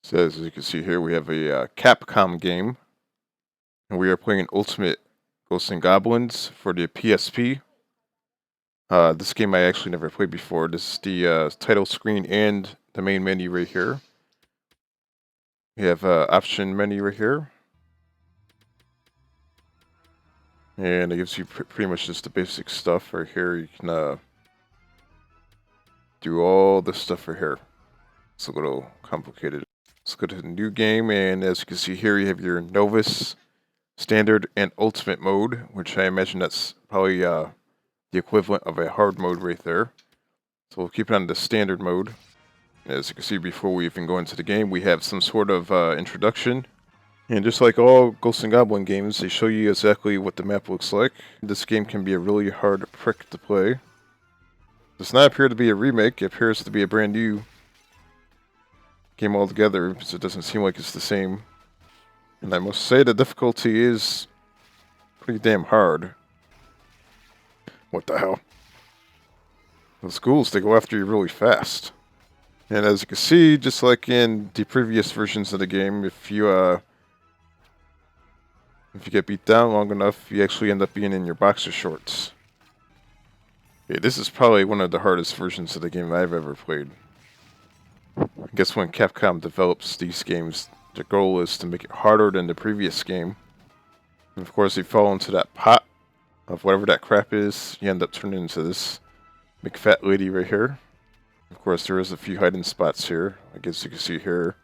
So as you can see here, we have a Capcom game, and we are playing Ultimate Ghouls'n Goblins for the PSP. This game I actually never played before. This is the title screen and the main menu right here. We have option menu right here, and it gives you pretty much just the basic stuff right here. You can do all this stuff right here. It's a little complicated. Let's go to the new game, and as you can see here, you have your Novice, Standard, and Ultimate mode, which I imagine that's probably the equivalent of a hard mode right there. So we'll keep it on the Standard mode. As you can see, before we even go into the game, we have some sort of introduction. And just like all Ghouls'n Goblin games, they show you exactly what the map looks like. This game can be a really hard prick to play. Does not appear to be a remake. It appears to be a brand new game altogether, so it doesn't seem like it's the same. And I must say the difficulty is pretty damn hard. What the hell? Those ghouls, they go after you really fast. And as you can see, just like in the previous versions of the game, if you get beat down long enough, you actually end up being in your boxer shorts. Yeah, this is probably one of the hardest versions of the game I've ever played. I guess when Capcom develops these games, their goal is to make it harder than the previous game. And of course, you fall into that pot of whatever that crap is, you end up turning into this big fat lady right here. Of course, there is a few hiding spots here, I guess you can see here.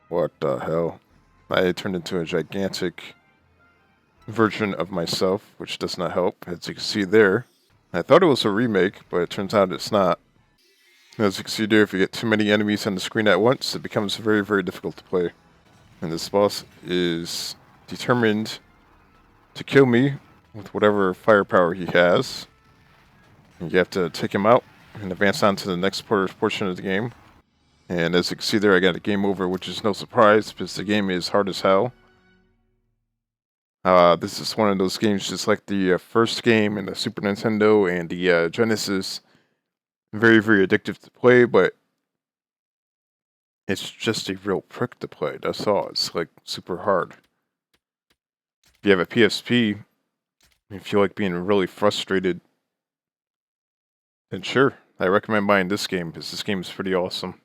What the hell? I turned into a gigantic version of myself, which does not help, as you can see there. I thought it was a remake, but it turns out it's not. As you can see there, if you get too many enemies on the screen at once, it becomes very, very difficult to play. And this boss is determined to kill me with whatever firepower he has. And you have to take him out and advance on to the next portion of the game. And as you can see there, I got a game over, which is no surprise because the game is hard as hell. This is one of those games just like the first game in the Super Nintendo and the Genesis. Very, very addictive to play, but it's just a real prick to play. That's all. It's like super hard. If you have a PSP, and feel like being really frustrated, then sure, I recommend buying this game because this game is pretty awesome.